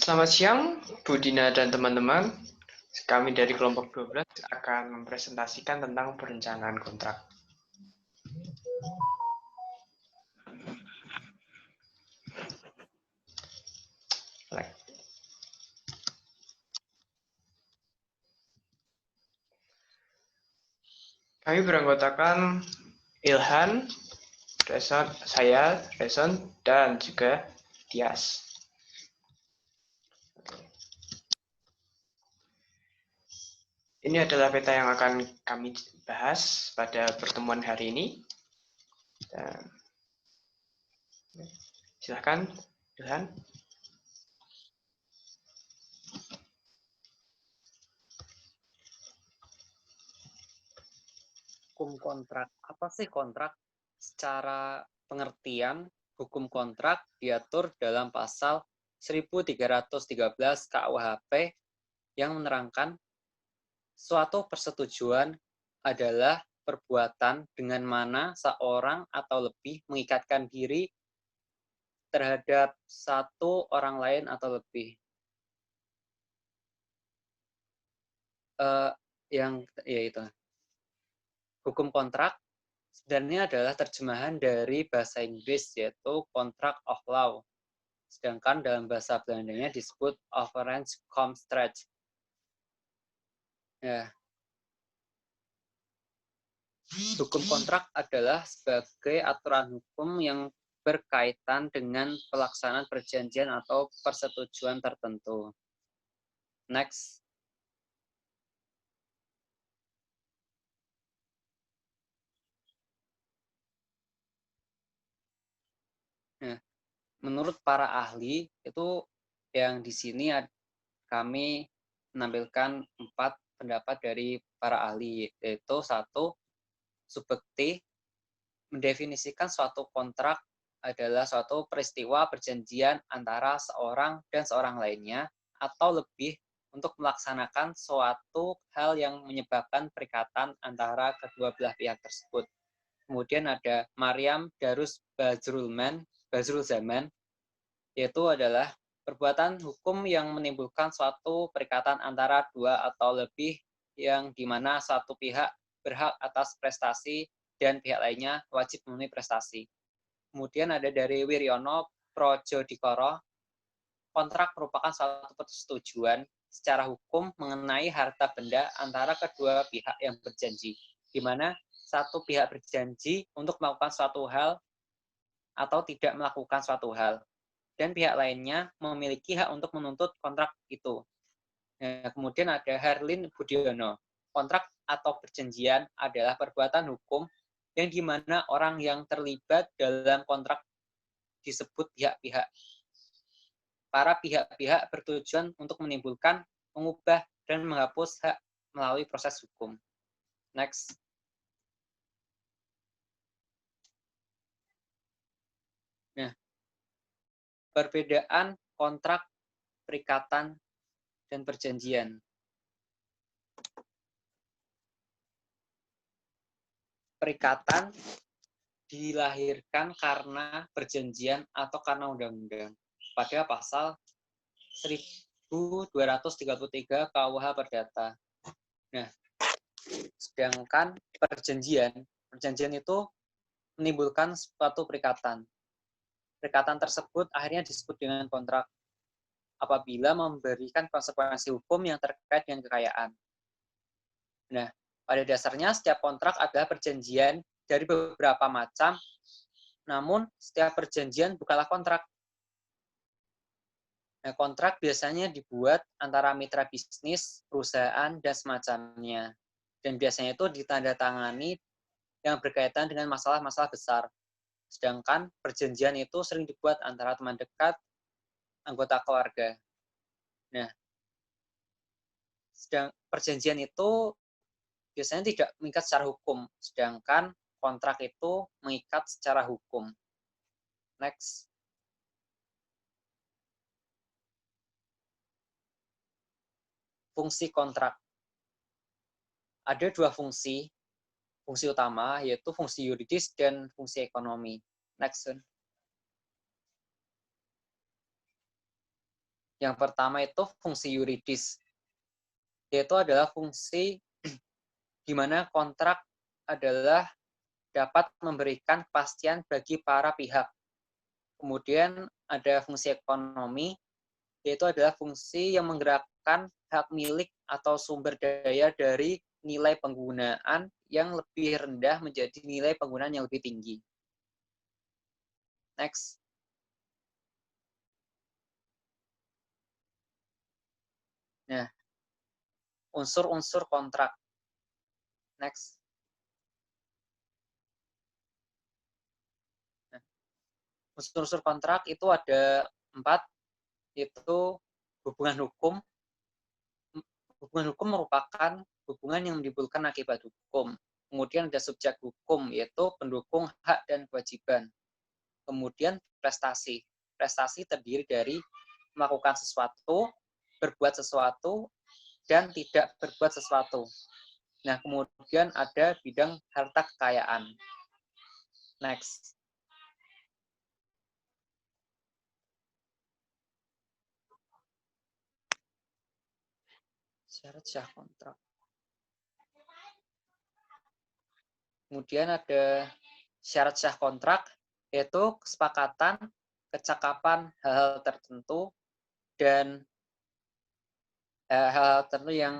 Selamat siang, Bu Dina dan teman-teman. Kami dari kelompok 12 akan mempresentasikan tentang perencanaan kontrak. Kami beranggotakan Ilhan, saya, Reson, dan juga Tias. Ini adalah peta yang akan kami bahas pada pertemuan hari ini. Dan silakan, Ilhan. Hukum kontrak. Apa sih kontrak? Secara pengertian, hukum kontrak diatur dalam pasal 1313 KUHP yang menerangkan suatu persetujuan adalah perbuatan dengan mana seorang atau lebih mengikatkan diri terhadap satu orang lain atau lebih. Itu. Hukum kontrak sebenarnya adalah terjemahan dari bahasa Inggris, yaitu contract of law. Sedangkan dalam bahasa Belandanya disebut overeenkomstrecht. Ya. Hukum kontrak adalah sebagai aturan hukum yang berkaitan dengan pelaksanaan perjanjian atau persetujuan tertentu. Next. Nah, menurut para ahli, itu yang di sini kami menampilkan 4 pendapat dari para ahli, yaitu 1, Subekti mendefinisikan suatu kontrak adalah suatu peristiwa perjanjian antara seorang dan seorang lainnya atau lebih untuk melaksanakan suatu hal yang menyebabkan perikatan antara kedua belah pihak tersebut. Kemudian ada Maryam Darus Bajrul Zaman, yaitu adalah perbuatan hukum yang menimbulkan suatu perikatan antara dua atau lebih yang dimana satu pihak berhak atas prestasi dan pihak lainnya wajib memenuhi prestasi. Kemudian ada dari Wiryono Projodikoro, kontrak merupakan suatu persetujuan secara hukum mengenai harta benda antara kedua pihak yang berjanji, di mana satu pihak berjanji untuk melakukan suatu hal atau tidak melakukan suatu hal, dan pihak lainnya memiliki hak untuk menuntut kontrak itu. Nah, kemudian ada Herlin Budiono, kontrak atau perjanjian adalah perbuatan hukum yang dimana orang yang terlibat dalam kontrak disebut pihak-pihak. Para pihak-pihak bertujuan untuk menimbulkan, mengubah, dan menghapus hak melalui proses hukum. Next. Nah, perbedaan kontrak, perikatan, dan perjanjian. Perikatan dilahirkan karena perjanjian atau karena undang-undang pada pasal 1233 KUH Perdata. Nah, sedangkan perjanjian itu menimbulkan suatu perikatan. Perikatan tersebut akhirnya disebut dengan kontrak apabila memberikan konsekuensi hukum yang terkait dengan kekayaan. Nah, pada dasarnya setiap kontrak adalah perjanjian dari beberapa macam, namun setiap perjanjian bukanlah kontrak. Nah, kontrak biasanya dibuat antara mitra bisnis, perusahaan, dan semacamnya. Dan biasanya itu ditandatangani yang berkaitan dengan masalah-masalah besar. Sedangkan perjanjian itu sering dibuat antara teman dekat, anggota keluarga. Nah, perjanjian itu biasanya tidak mengikat secara hukum, sedangkan kontrak itu mengikat secara hukum. Next. Fungsi kontrak. Ada 2 fungsi utama, yaitu fungsi yuridis dan fungsi ekonomi. Next. Yang pertama itu fungsi yuridis, yaitu adalah fungsi di mana kontrak adalah dapat memberikan kepastian bagi para pihak. Kemudian ada fungsi ekonomi, yaitu adalah fungsi yang menggerakkan hak milik atau sumber daya dari nilai penggunaan yang lebih rendah menjadi nilai penggunaan yang lebih tinggi. Next. Nah, unsur-unsur kontrak. Next. Nah, unsur-unsur kontrak itu ada 4, yaitu hubungan hukum. Hubungan hukum merupakan hubungan yang menimbulkan akibat hukum. Kemudian ada subjek hukum, yaitu pendukung hak dan kewajiban. Kemudian prestasi. Prestasi terdiri dari melakukan sesuatu, berbuat sesuatu, dan tidak berbuat sesuatu. Nah, kemudian ada bidang harta kekayaan. Next. Syarat sah kontrak. Kemudian ada syarat sah kontrak, yaitu kesepakatan, kecakapan hal-hal tertentu, dan hal-hal tertentu yang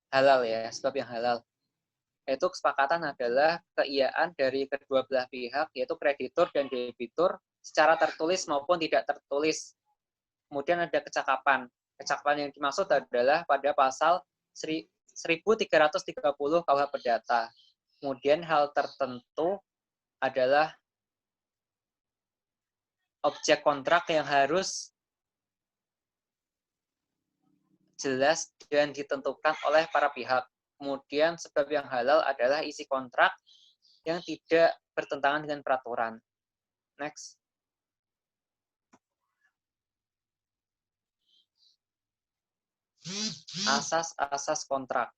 halal ya, sebab yang halal. Yaitu kesepakatan adalah keiaan dari kedua belah pihak, yaitu kreditur dan debitur, secara tertulis maupun tidak tertulis. Kemudian ada kecakapan. Kecakapan yang dimaksud adalah pada pasal 1330 KUH Perdata. Kemudian hal tertentu adalah objek kontrak yang harus jelas dan ditentukan oleh para pihak. Kemudian sebab yang halal adalah isi kontrak yang tidak bertentangan dengan peraturan. Next. Asas-asas kontrak.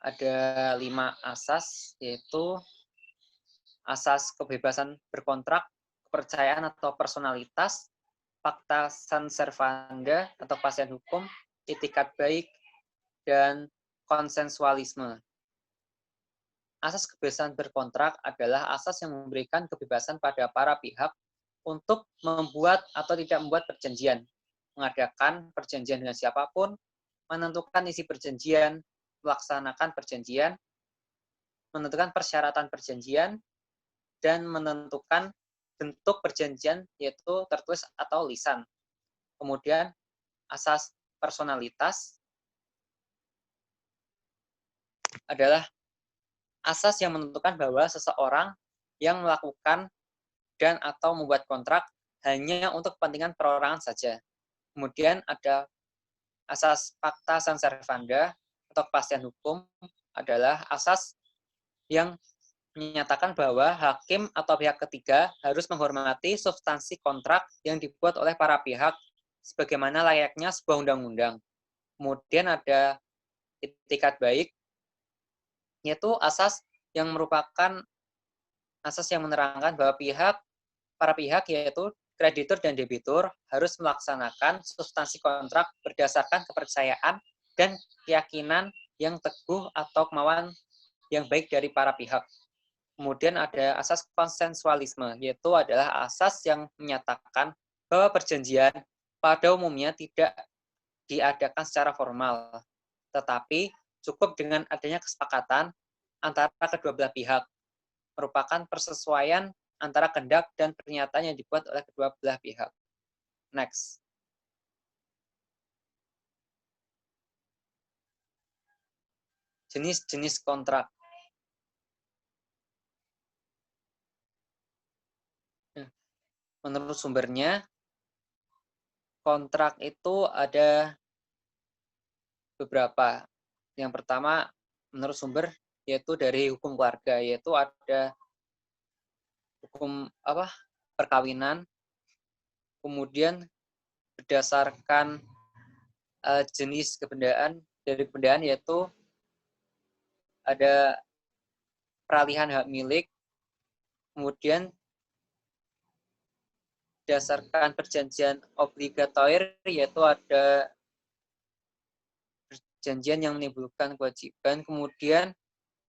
Ada 5 asas, yaitu asas kebebasan berkontrak, kepercayaan atau personalitas, fakta san servanda atau kepastian hukum, itikat baik, dan konsensualisme. Asas kebebasan berkontrak adalah asas yang memberikan kebebasan pada para pihak untuk membuat atau tidak membuat perjanjian, mengadakan perjanjian dengan siapapun, menentukan isi perjanjian, melaksanakan perjanjian, menentukan persyaratan perjanjian, dan menentukan bentuk perjanjian yaitu tertulis atau lisan. Kemudian asas personalitas adalah asas yang menentukan bahwa seseorang yang melakukan dan atau membuat kontrak hanya untuk kepentingan perorangan saja. Kemudian ada asas fakta san servanda atau kepastian hukum adalah asas yang menyatakan bahwa hakim atau pihak ketiga harus menghormati substansi kontrak yang dibuat oleh para pihak sebagaimana layaknya sebuah undang-undang. Kemudian ada itikat baik, yaitu asas yang merupakan asas yang menerangkan bahwa para pihak yaitu kreditur dan debitur harus melaksanakan substansi kontrak berdasarkan kepercayaan dan keyakinan yang teguh atau kemauan yang baik dari para pihak. Kemudian ada asas konsensualisme, yaitu adalah asas yang menyatakan bahwa perjanjian pada umumnya tidak diadakan secara formal, tetapi cukup dengan adanya kesepakatan antara kedua belah pihak, merupakan persesuaian antara kehendak dan pernyataan yang dibuat oleh kedua belah pihak. Next. Jenis-jenis kontrak. Menurut sumbernya, kontrak itu ada beberapa. Yang pertama, menurut sumber, yaitu dari hukum keluarga, yaitu ada hukum perkawinan, kemudian berdasarkan jenis kebendaan, dari kebendaan yaitu ada peralihan hak milik, kemudian berdasarkan perjanjian obligatoir, yaitu ada perjanjian yang menimbulkan kewajiban, kemudian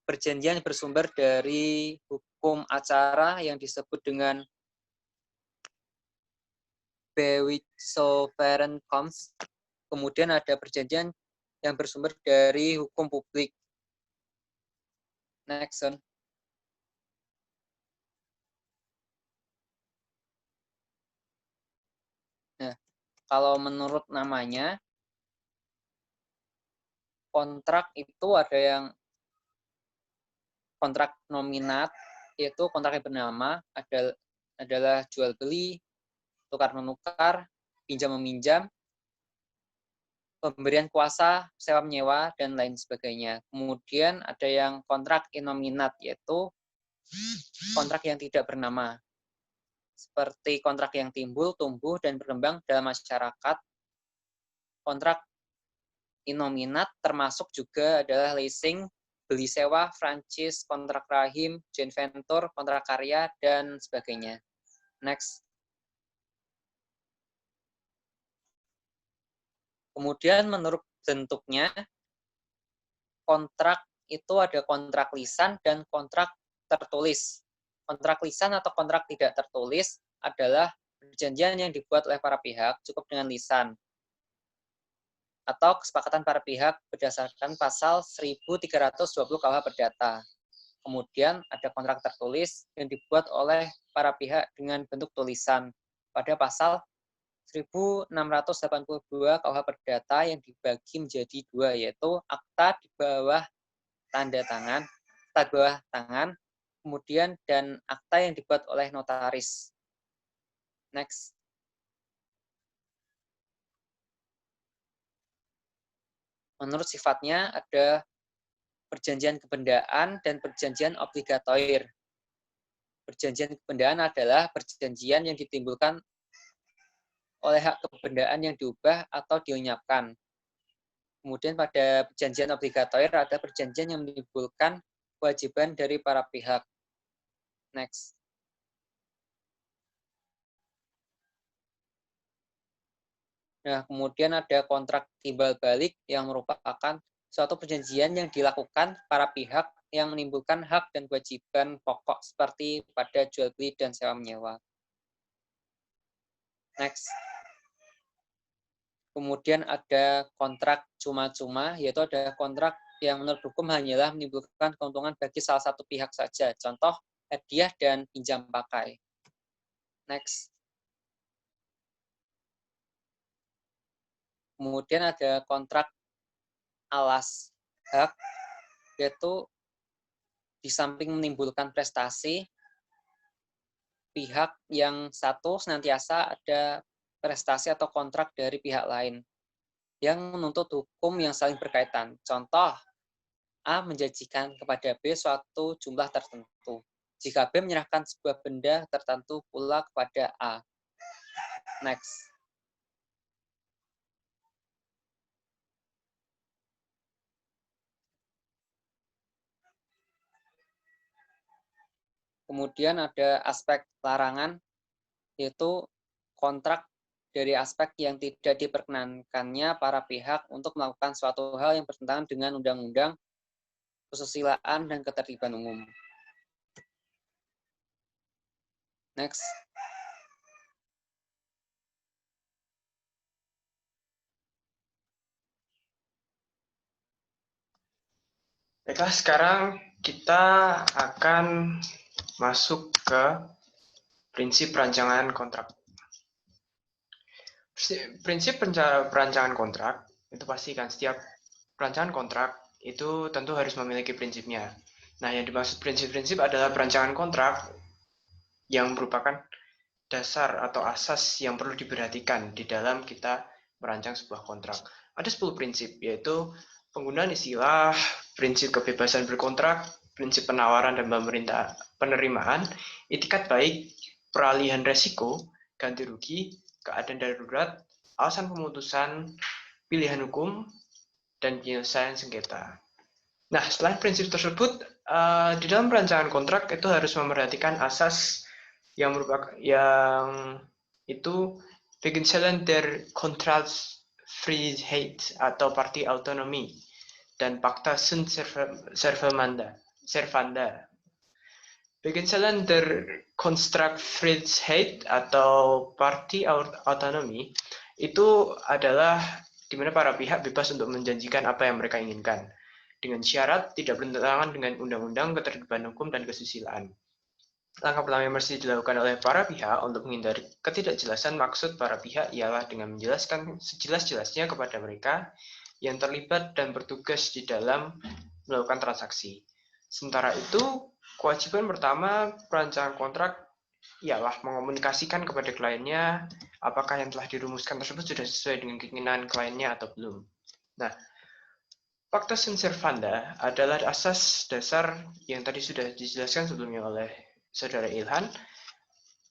perjanjian bersumber dari hukum acara yang disebut dengan Bewitch Sovereign Comes, kemudian ada perjanjian yang bersumber dari hukum publik. Next, Son. Nah, kalau menurut namanya, kontrak itu ada yang kontrak nominat, yaitu kontrak yang bernama adalah jual beli, tukar menukar, pinjam meminjam, pemberian kuasa, sewa menyewa, dan lain sebagainya. Kemudian ada yang kontrak innominat, yaitu kontrak yang tidak bernama, seperti kontrak yang timbul, tumbuh, dan berkembang dalam masyarakat. Kontrak innominat termasuk juga adalah leasing, beli sewa, franchise, kontrak rahim, joint venture, kontrak karya, dan sebagainya. Next. Kemudian menurut bentuknya, kontrak itu ada kontrak lisan dan kontrak tertulis. Kontrak lisan atau kontrak tidak tertulis adalah perjanjian yang dibuat oleh para pihak cukup dengan lisan atau kesepakatan para pihak berdasarkan pasal 1320 KUH Perdata. Kemudian ada kontrak tertulis yang dibuat oleh para pihak dengan bentuk tulisan pada pasal 1682 KUH Perdata yang dibagi menjadi dua, yaitu akta di bawah tanda tangan, akta di bawah tangan, kemudian dan akta yang dibuat oleh notaris. Next. Menurut sifatnya ada perjanjian kebendaan dan perjanjian obligatoir. Perjanjian kebendaan adalah perjanjian yang ditimbulkan oleh hak kebendaan yang diubah atau dilenyapkan. Kemudian pada perjanjian obligatoir ada perjanjian yang menimbulkan kewajiban dari para pihak. Next. Nah, kemudian ada kontrak timbal balik yang merupakan suatu perjanjian yang dilakukan para pihak yang menimbulkan hak dan kewajiban pokok seperti pada jual beli dan sewa menyewa. Next. Kemudian ada kontrak cuma-cuma, yaitu ada kontrak yang menurut hukum hanyalah menimbulkan keuntungan bagi salah satu pihak saja. Contoh, hadiah dan pinjam pakai. Next. Kemudian ada kontrak alas hak, yaitu di samping menimbulkan prestasi, pihak yang satu senantiasa ada prestasi atau kontrak dari pihak lain yang menuntut hukum yang saling berkaitan. Contoh, A menjanjikan kepada B suatu jumlah tertentu. Jika B menyerahkan sebuah benda tertentu pula kepada A. Next. Kemudian ada aspek larangan, yaitu kontrak dari aspek yang tidak diperkenankannya para pihak untuk melakukan suatu hal yang bertentangan dengan undang-undang, kesusilaan, dan ketertiban umum. Next. Baiklah, sekarang kita akan masuk ke prinsip perancangan kontrak. Prinsip perancangan kontrak itu pastikan setiap perancangan kontrak itu tentu harus memiliki prinsipnya. Nah, yang dimaksud prinsip-prinsip adalah perancangan kontrak yang merupakan dasar atau asas yang perlu diperhatikan di dalam kita merancang sebuah kontrak. Ada 10 prinsip, yaitu penggunaan istilah, prinsip kebebasan berkontrak, prinsip penawaran dan penerimaan, itikat baik, peralihan resiko, ganti rugi, keadaan darurat, alasan pemutusan, pilihan hukum, dan penyelesaian sengketa. Nah, selain prinsip tersebut, di dalam perancangan kontrak itu harus memperhatikan asas yang itu Beginselen der Contrastvrijheid atau Parti Autonomi dan Pacta sunt servanda. Beginselen der Contrastvrijheid atau Parti Autonomi itu adalah di mana para pihak bebas untuk menjanjikan apa yang mereka inginkan, dengan syarat tidak bertentangan dengan undang-undang, ketertiban hukum, dan kesusilaan. Langkah pertama yang mesti dilakukan oleh para pihak untuk menghindari ketidakjelasan maksud para pihak ialah dengan menjelaskan sejelas-jelasnya kepada mereka yang terlibat dan bertugas di dalam melakukan transaksi. Sementara itu, kewajiban pertama perancangan kontrak ialah mengomunikasikan kepada kliennya apakah yang telah dirumuskan tersebut sudah sesuai dengan keinginan kliennya atau belum. Nah, Pacta sunt servanda adalah asas dasar yang tadi sudah dijelaskan sebelumnya oleh Saudara Ilhan,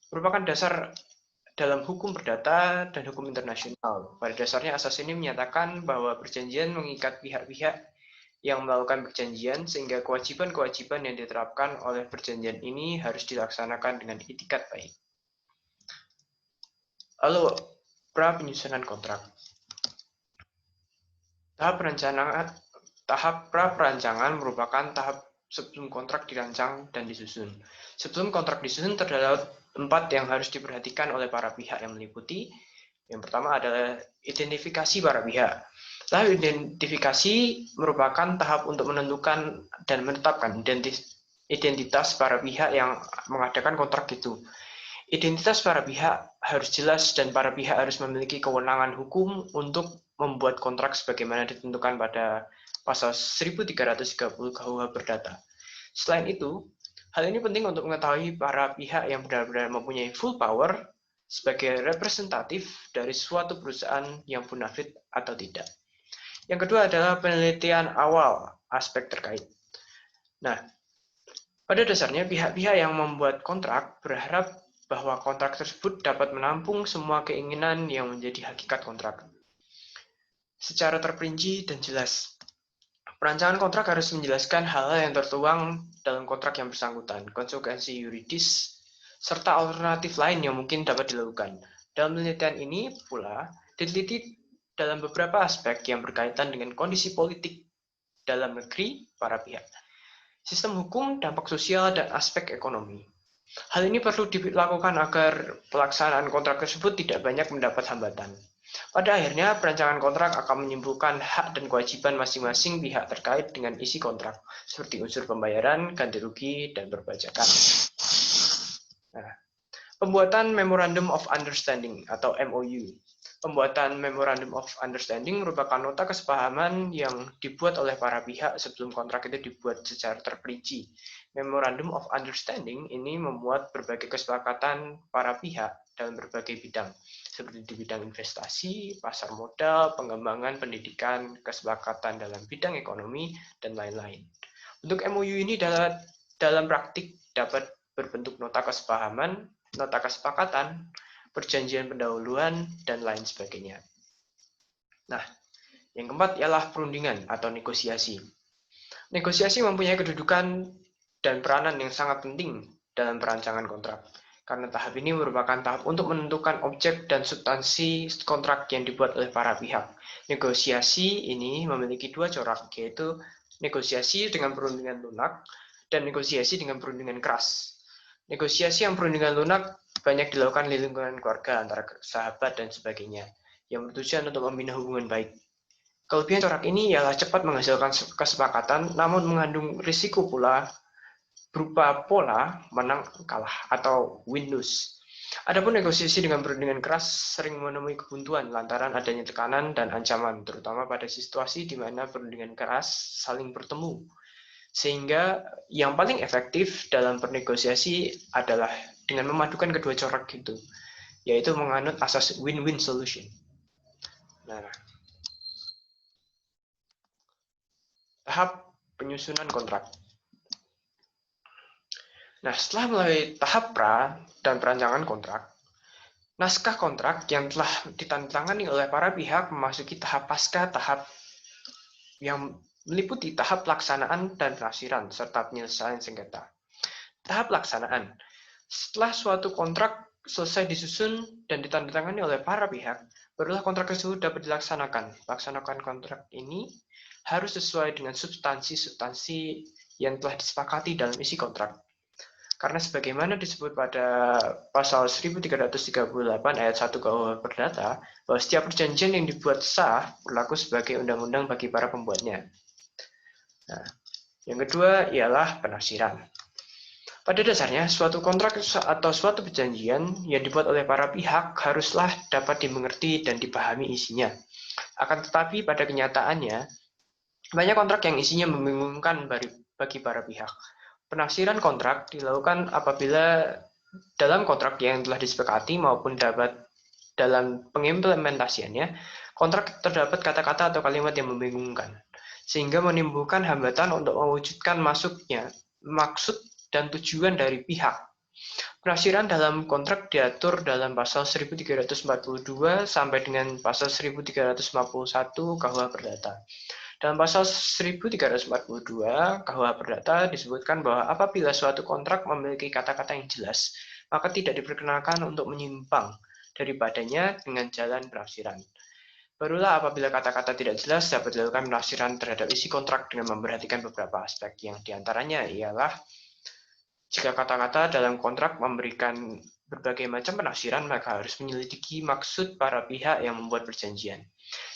merupakan dasar dalam hukum perdata dan hukum internasional. Pada dasarnya asas ini menyatakan bahwa perjanjian mengikat pihak-pihak yang melakukan perjanjian sehingga kewajiban-kewajiban yang diterapkan oleh perjanjian ini harus dilaksanakan dengan itikat baik. Lalu, pra penyusunan kontrak. Tahap pra perancangan merupakan tahap sebelum kontrak dirancang dan disusun. Sebelum kontrak disusun terdapat 4 yang harus diperhatikan oleh para pihak yang meliputi. Yang pertama adalah identifikasi para pihak. Tahap identifikasi merupakan tahap untuk menentukan dan menetapkan identitas para pihak yang mengadakan kontrak itu. Identitas para pihak harus jelas dan para pihak harus memiliki kewenangan hukum untuk membuat kontrak sebagaimana ditentukan pada pasal 1330 KUH Perdata. Selain itu, hal ini penting untuk mengetahui para pihak yang benar-benar mempunyai full power sebagai representatif dari suatu perusahaan yang bonafit atau tidak. Yang kedua adalah penelitian awal aspek terkait. Nah, pada dasarnya pihak-pihak yang membuat kontrak berharap bahwa kontrak tersebut dapat menampung semua keinginan yang menjadi hakikat kontrak secara terperinci dan jelas. Perancangan kontrak harus menjelaskan hal-hal yang tertuang dalam kontrak yang bersangkutan, konsekuensi yuridis, serta alternatif lain yang mungkin dapat dilakukan. Dalam penelitian ini pula diteliti dalam beberapa aspek yang berkaitan dengan kondisi politik dalam negeri para pihak, sistem hukum, dampak sosial, dan aspek ekonomi. Hal ini perlu dilakukan agar pelaksanaan kontrak tersebut tidak banyak mendapat hambatan. Pada akhirnya, perancangan kontrak akan menyimpulkan hak dan kewajiban masing-masing pihak terkait dengan isi kontrak, seperti unsur pembayaran, ganti rugi, dan perpajakan. Nah, pembuatan Memorandum of Understanding atau MOU. Pembuatan Memorandum of Understanding merupakan nota kesepahaman yang dibuat oleh para pihak sebelum kontrak itu dibuat secara terperinci. Memorandum of Understanding ini memuat berbagai kesepakatan para pihak dalam berbagai bidang, seperti di bidang investasi, pasar modal, pengembangan pendidikan, kesepakatan dalam bidang ekonomi, dan lain-lain. Untuk MOU ini dalam praktik dapat berbentuk nota kesepahaman, nota kesepakatan, perjanjian pendahuluan, dan lain sebagainya. Nah, yang keempat ialah perundingan atau negosiasi. Negosiasi mempunyai kedudukan dan peranan yang sangat penting dalam perancangan kontrak, karena tahap ini merupakan tahap untuk menentukan objek dan substansi kontrak yang dibuat oleh para pihak. Negosiasi ini memiliki dua corak, yaitu negosiasi dengan perundingan lunak dan negosiasi dengan perundingan keras. Negosiasi yang perundingan lunak banyak dilakukan di lingkungan keluarga, antara sahabat, dan sebagainya, yang bertujuan untuk membina hubungan baik. Kelebihan corak ini ialah cepat menghasilkan kesepakatan, namun mengandung risiko pula berupa pola menang kalah atau win-lose. Adapun negosiasi dengan perundingan keras sering menemui kebuntuan lantaran adanya tekanan dan ancaman, terutama pada situasi di mana perundingan keras saling bertemu. Sehingga yang paling efektif dalam bernegosiasi adalah dengan memadukan kedua corak itu, yaitu menganut asas win-win solution. Nah, tahap penyusunan kontrak. Nah, setelah melalui tahap pra dan perancangan kontrak, naskah kontrak yang telah ditandatangani oleh para pihak memasuki tahap pasca, tahap yang meliputi tahap pelaksanaan dan penafsiran serta penyelesaian sengketa. Tahap pelaksanaan. Setelah suatu kontrak selesai disusun dan ditandatangani oleh para pihak, barulah kontrak tersebut dapat dilaksanakan. Pelaksanaan kontrak ini harus sesuai dengan substansi-substansi yang telah disepakati dalam isi kontrak. Karena sebagaimana disebut pada pasal 1338 ayat 1 KUH Perdata, bahwa setiap perjanjian yang dibuat sah berlaku sebagai undang-undang bagi para pembuatnya. Nah, yang kedua ialah penafsiran. Pada dasarnya, suatu kontrak atau suatu perjanjian yang dibuat oleh para pihak haruslah dapat dimengerti dan dipahami isinya. Akan tetapi pada kenyataannya, banyak kontrak yang isinya membingungkan bagi para pihak. Penafsiran kontrak dilakukan apabila dalam kontrak yang telah disepakati maupun dalam pengimplementasiannya, kontrak terdapat kata-kata atau kalimat yang membingungkan, sehingga menimbulkan hambatan untuk mewujudkan maksud dan tujuan dari pihak. Penafsiran dalam kontrak diatur dalam pasal 1342 sampai dengan pasal 1351 KUH Perdata. Dalam pasal 1342 KUH Perdata disebutkan bahwa apabila suatu kontrak memiliki kata-kata yang jelas, maka tidak diperkenankan untuk menyimpang daripadanya dengan jalan penafsiran. Barulah apabila kata-kata tidak jelas dapat dilakukan penafsiran terhadap isi kontrak dengan memperhatikan beberapa aspek, yang diantaranya ialah jika kata-kata dalam kontrak memberikan berbagai macam penafsiran, maka harus menyelidiki maksud para pihak yang membuat perjanjian.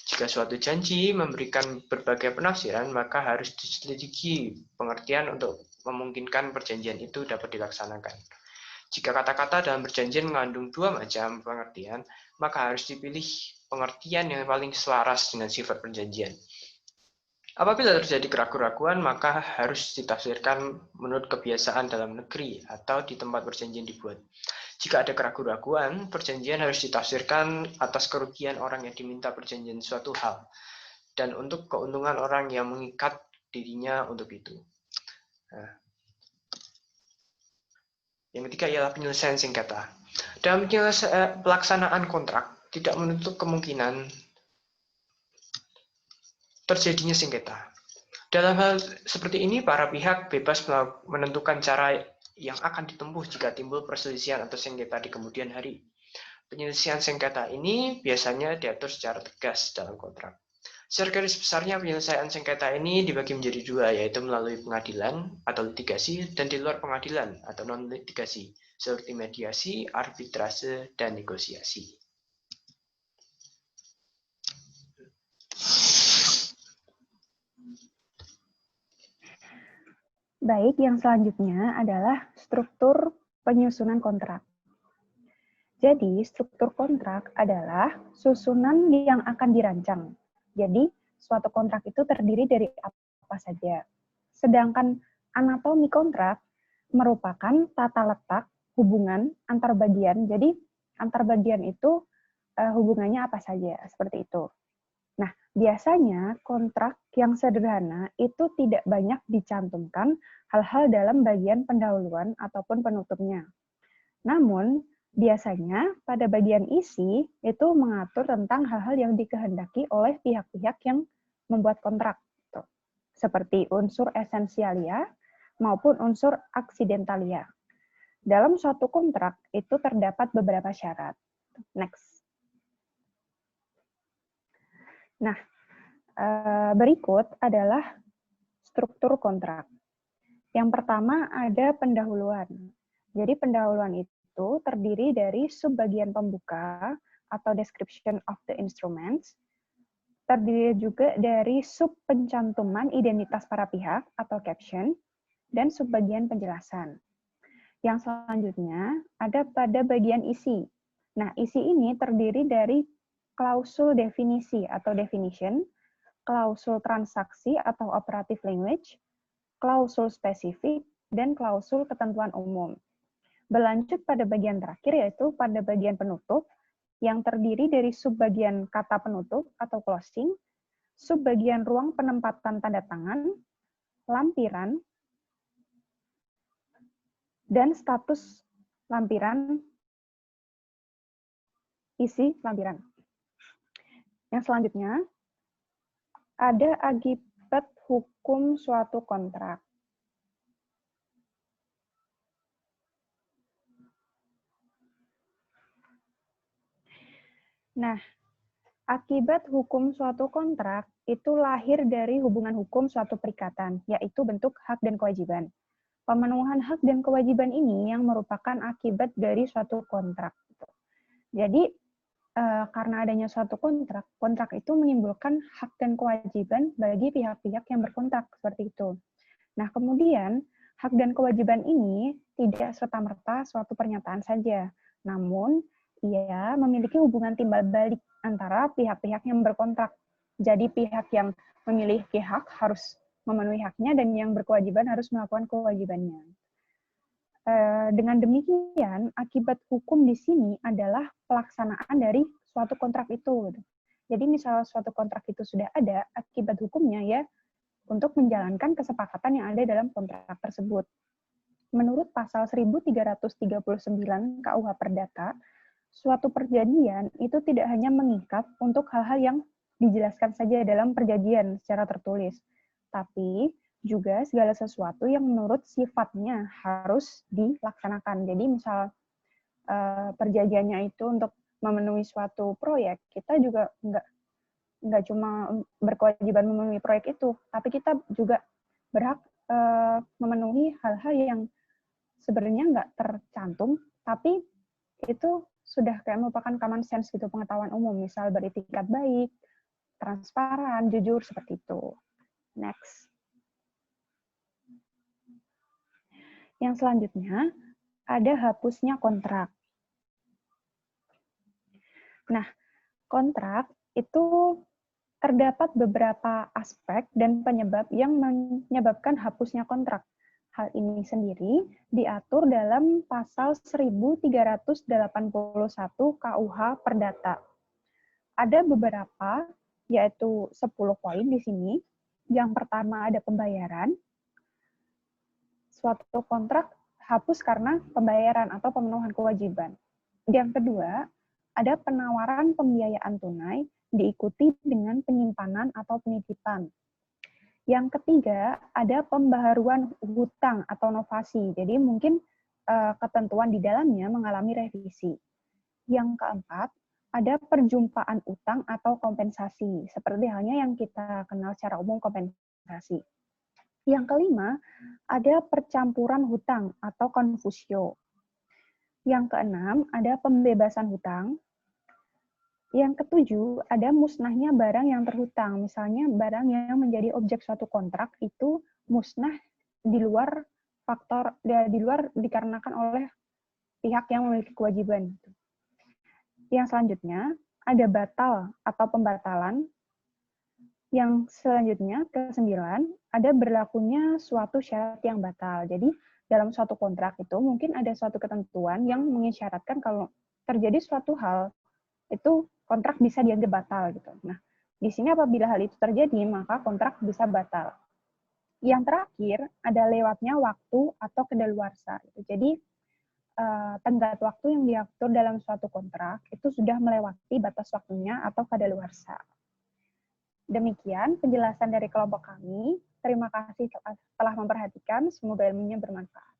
Jika suatu janji memberikan berbagai penafsiran, maka harus diselidiki pengertian untuk memungkinkan perjanjian itu dapat dilaksanakan. Jika kata-kata dalam perjanjian mengandung dua macam pengertian, maka harus dipilih pengertian yang paling selaras dengan sifat perjanjian. Apabila terjadi keraguan-raguan, maka harus ditafsirkan menurut kebiasaan dalam negeri atau di tempat perjanjian dibuat. Jika ada keraguan-raguan, perjanjian harus ditafsirkan atas kerugian orang yang diminta perjanjian suatu hal, dan untuk keuntungan orang yang mengikat dirinya untuk itu. Nah, yang ketiga ialah penyelesaian sengketa. Dalam pelaksanaan kontrak, tidak menutup kemungkinan terjadinya sengketa. Dalam hal seperti ini, para pihak bebas menentukan cara yang akan ditempuh jika timbul perselisihan atau sengketa di kemudian hari. Penyelesaian sengketa ini biasanya diatur secara tegas dalam kontrak. Secara garis besarnya, penyelesaian sengketa ini dibagi menjadi dua, yaitu melalui pengadilan atau litigasi dan di luar pengadilan atau non-litigasi, seperti mediasi, arbitrase, dan negosiasi. Baik, yang selanjutnya adalah struktur penyusunan kontrak. Jadi, struktur kontrak adalah susunan yang akan dirancang. Jadi, suatu kontrak itu terdiri dari apa saja. Sedangkan anatomi kontrak merupakan tata letak hubungan antar bagian. Jadi, antar bagian itu hubungannya apa saja, seperti itu. Nah, biasanya kontrak yang sederhana itu tidak banyak dicantumkan hal-hal dalam bagian pendahuluan ataupun penutupnya. Namun, biasanya pada bagian isi itu mengatur tentang hal-hal yang dikehendaki oleh pihak-pihak yang membuat kontrak, seperti unsur esensialia maupun unsur aksidentalia. Dalam suatu kontrak itu terdapat beberapa syarat. Next. Nah, berikut adalah struktur kontrak. Yang pertama ada pendahuluan. Jadi pendahuluan itu terdiri dari subbagian pembuka atau description of the instruments, terdiri juga dari sub pencantuman identitas para pihak atau caption, dan subbagian penjelasan. Yang selanjutnya ada pada bagian isi. Nah, isi ini terdiri dari klausul definisi atau definition, klausul transaksi atau operative language, klausul spesifik, dan klausul ketentuan umum. Berlanjut pada bagian terakhir, yaitu pada bagian penutup, yang terdiri dari subbagian kata penutup atau closing, subbagian ruang penempatan tanda tangan, lampiran, dan status lampiran, isi lampiran. Yang selanjutnya, ada akibat hukum suatu kontrak. Nah, akibat hukum suatu kontrak itu lahir dari hubungan hukum suatu perikatan, yaitu bentuk hak dan kewajiban. Pemenuhan hak dan kewajiban ini yang merupakan akibat dari suatu kontrak. Jadi, karena adanya suatu kontrak, kontrak itu menimbulkan hak dan kewajiban bagi pihak-pihak yang berkontrak, seperti itu. Nah, kemudian, hak dan kewajiban ini tidak serta-merta suatu pernyataan saja, namun ia memiliki hubungan timbal balik antara pihak-pihak yang berkontrak. Jadi pihak yang memiliki hak harus memenuhi haknya dan yang berkewajiban harus melakukan kewajibannya. Dengan demikian, akibat hukum di sini adalah pelaksanaan dari suatu kontrak itu. Jadi misal suatu kontrak itu sudah ada, akibat hukumnya ya untuk menjalankan kesepakatan yang ada dalam kontrak tersebut. Menurut pasal 1339 KUH Perdata, suatu perjanjian itu tidak hanya mengikat untuk hal-hal yang dijelaskan saja dalam perjanjian secara tertulis, tapi juga segala sesuatu yang menurut sifatnya harus dilaksanakan. Jadi misal perjanjiannya itu untuk memenuhi suatu proyek, kita juga nggak cuma berkewajiban memenuhi proyek itu, tapi kita juga berhak memenuhi hal-hal yang sebenarnya nggak tercantum, tapi itu sudah kayak merupakan common sense gitu, pengetahuan umum, misal beretikat baik, transparan, jujur, seperti itu. Next. Yang selanjutnya, ada hapusnya kontrak. Nah, kontrak itu terdapat beberapa aspek dan penyebab yang menyebabkan hapusnya kontrak. Hal ini sendiri diatur dalam pasal 1381 KUH Perdata. Ada beberapa, yaitu 10 poin di sini. Yang pertama ada pembayaran. Suatu kontrak hapus karena pembayaran atau pemenuhan kewajiban. Yang kedua, ada penawaran pembiayaan tunai diikuti dengan penyimpanan atau penitipan. Yang ketiga, ada pembaharuan hutang atau novasi. Jadi mungkin ketentuan di dalamnya mengalami revisi. Yang keempat, ada perjumpaan utang atau kompensasi. Seperti halnya yang kita kenal secara umum kompensasi. Yang kelima, ada percampuran hutang atau confusio. Yang keenam, ada pembebasan hutang. Yang ketujuh, ada musnahnya barang yang terhutang. Misalnya barang yang menjadi objek suatu kontrak itu musnah di luar dikarenakan oleh pihak yang memiliki kewajiban. Yang selanjutnya, ada batal atau pembatalan. Yang selanjutnya, ke-9, ada berlakunya suatu syarat yang batal. Jadi, dalam suatu kontrak itu mungkin ada suatu ketentuan yang mengisyaratkan kalau terjadi suatu hal, itu kontrak bisa dianggap batal gitu. Nah, di sini apabila hal itu terjadi, maka kontrak bisa batal. Yang terakhir ada lewatnya waktu atau kedaluarsa. Jadi tenggat waktu yang diatur dalam suatu kontrak itu sudah melewati batas waktunya atau kedaluarsa. Demikian penjelasan dari kelompok kami. Terima kasih telah memperhatikan. Semoga ilmunya bermanfaat.